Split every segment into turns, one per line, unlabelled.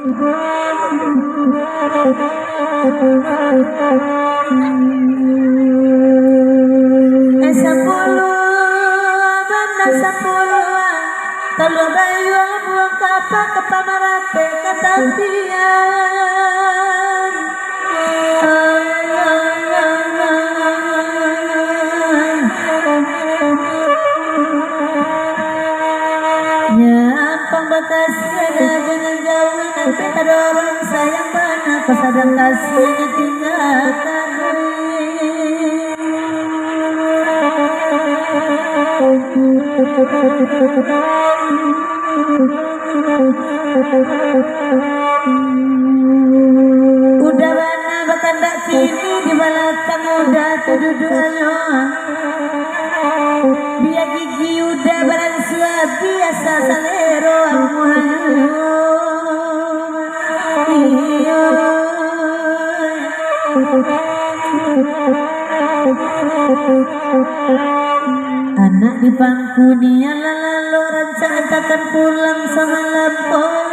Kalau bayu buang kapal ke pamarate katapian nyampang batasnya jangan jauhin sampai ada orang sayang mana kesadang kasihnya tinggalkan udah mana bahkan tak kini di belakang udah tuduhannya biar gigi udah beransua biasa salero anak di bangku nia lalu rancangan takkan pulang sama lampau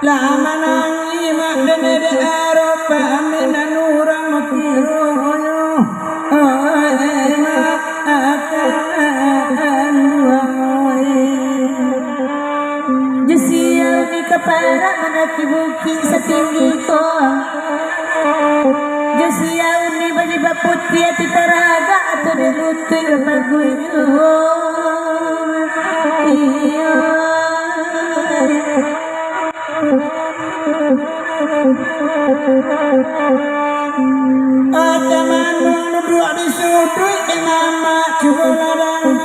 lama nangi mak denede Eropa aminan urang makiroyo mak akan duangoy jesiau ni kepala menaki bukit setinggi ko jesiau ni bajibak putih hati teraga atau dilutui baguyo iya ada manung duduk di sudut mama culadana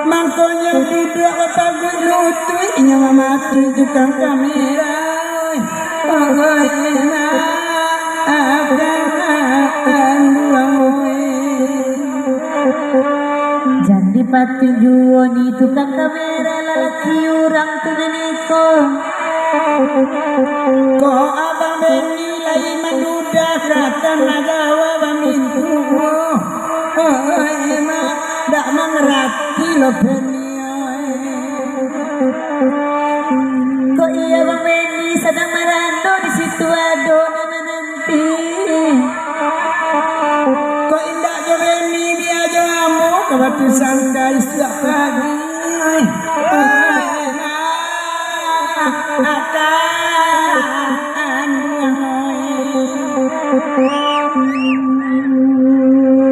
mangkonya duduk bagus lutui nyawa mati tukang kamera pokoknya akan duangoy jadi pati juoni tukang kamera laki orang tuneniko ko abang Beni lagi menduda kata nagawa bamintu emak dak mengerti lo Beni ko iya bang Beni sedang merando di situ ado nanti ko indah jo Beni dia jo amu kebatu sangkai setiap pagi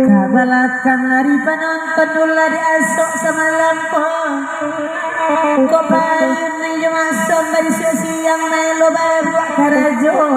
kabalakan hari penonton dula diasok sama lampau kok payun nih masuk dari siang melo baru karajoyo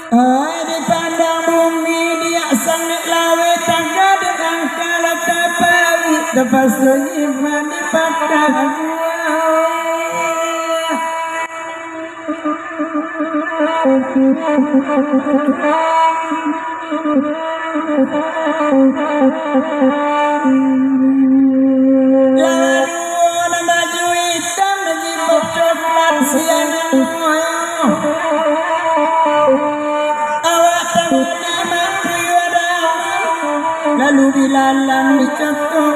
dengan di pandang bumi dia sangat lawe tangga dengan kalau tapawi lepas iman di padang lalu nama baju hitam di coklat siang lalu dilalang dicetuk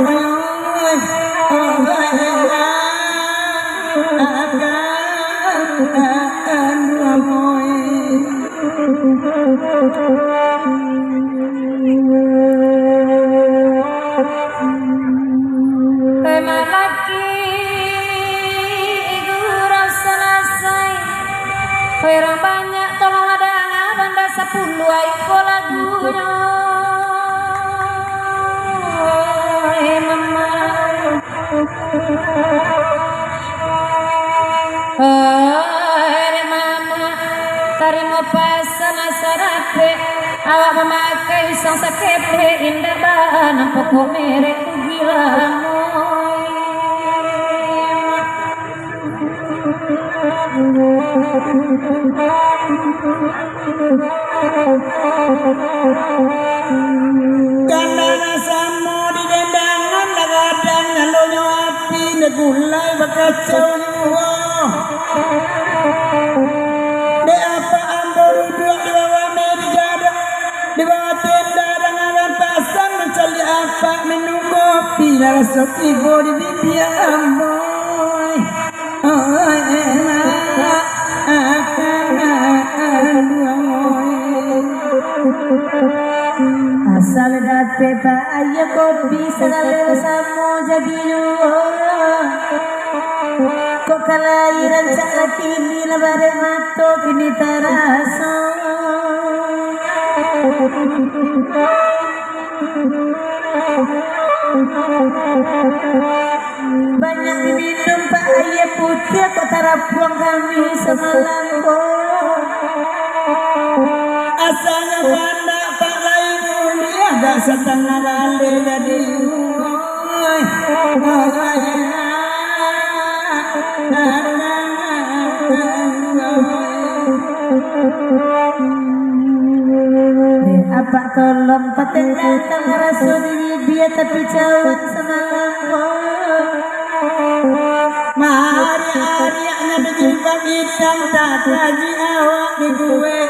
akan duangoy laki igurau selesai orang banyak tolong ada banda 10 aiko lagunya mama tarimo pasan asarape awak memakai sang sakepe indah bahan pokok merek gila moy
Kandana samo di dendangan lagadang nyalonyo api negulai bakacau yuwa. De apa ambor dua di bawah meja di bawah tenda dengan pasang mencari apa minum kopi langsung ibu di bibir amboy. Oh enak asal date pa ayo kopi segala samo jadi kok kelahiran saat ini lebare mato kini terasa banyak diminum pak ayah putih kok tarapuang kami semalam asalnya pada pak lain dia gak setengah kali jadi apa tolong patengkan rasul ini dia tapi cawan semalam mari nya berjumpa hitam tak lagi awak di gue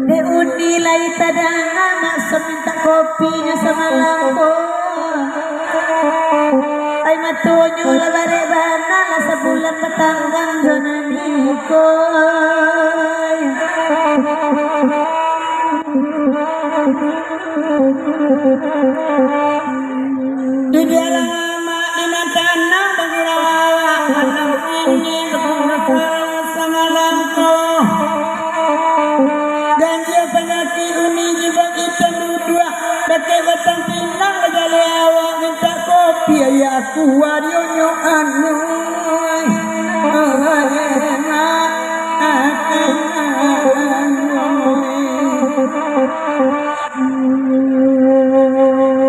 de undi lai tadang anak seminta kopinya semalam ay matunyo labare bana la sebulan batanggang zonani koy di dalam ama ina tanang bagirawa anak ini berkurang semalam ko dan dia penyakit uni jibak hitam dua pakai batang pinang legale awak minta kopi ya aku warionyo anu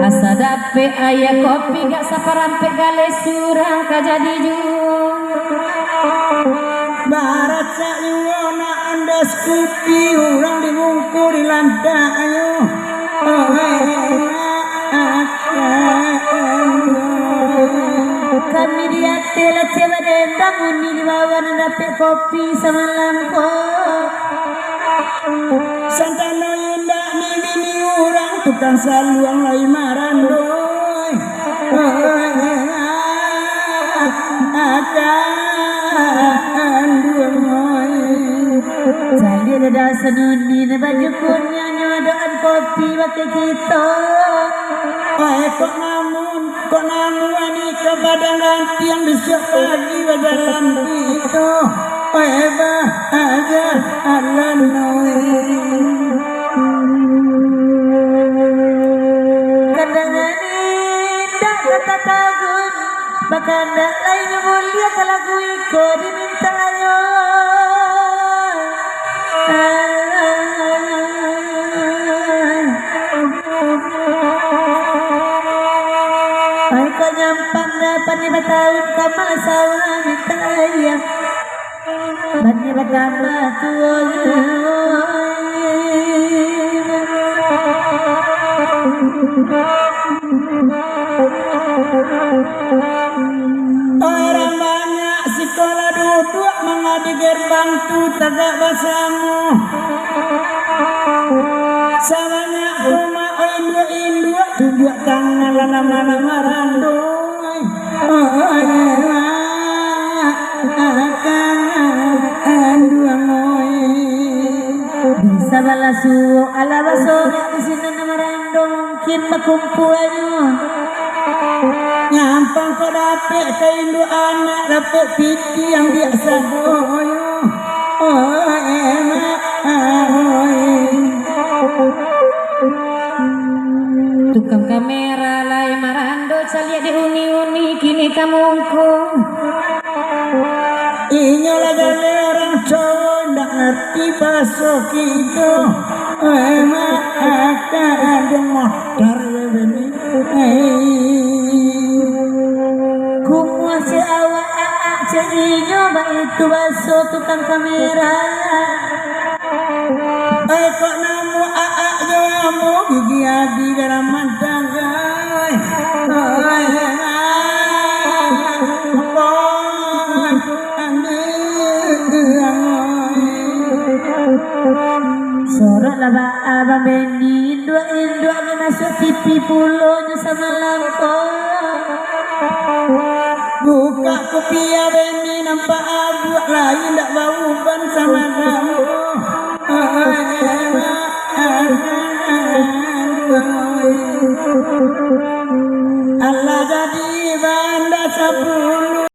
asa dape ayah kopi gak saparampe gale surang kajadi jung barat sayuana andas kopi orang dibungkur di lantai ayo kami dia tela coba dendam uni di bawah dapat kopi semalam santano indah ni orang tukang saluang lai marandoy akan dua moy jadi ada senuni na baju kunya nyodoan kopi pakai kita kok namun ani kepada nanti yang besok lagi dalam itu bah aja alanoi kandangan indah kata tagun bahkan tak lain mulia kalau ku ikut dimintayo kau nyampang dapat 5 tahun kamal sawah mitaya banyak bertambah tua orang banyak sekolah duduk mengadi gerbang tu tegak bersama samanya rumah induk tunjuk tangan lama-lama randoy akan dua moy bisa balasu ala baso di sini nama randong mungkin makumpuannya nyampang kau dapet keindu anak dapet piti yang biasa doyo enak tukang kamera lai marando caliak di uni-uni kini kamungkung inyo lagi orang cowok ndak ngerti bahasa gitu Makan motor ini.
Kumua si awak aak cerinya itu baso tukang kamera.
Kok namu aak jamu gigi adi garaman dagai.
Sorak lah abang Benny dua masuk TV pulaunya sama langkau.
Buka kopi ya Benny nampak abu lain tak bau ban sama kamu.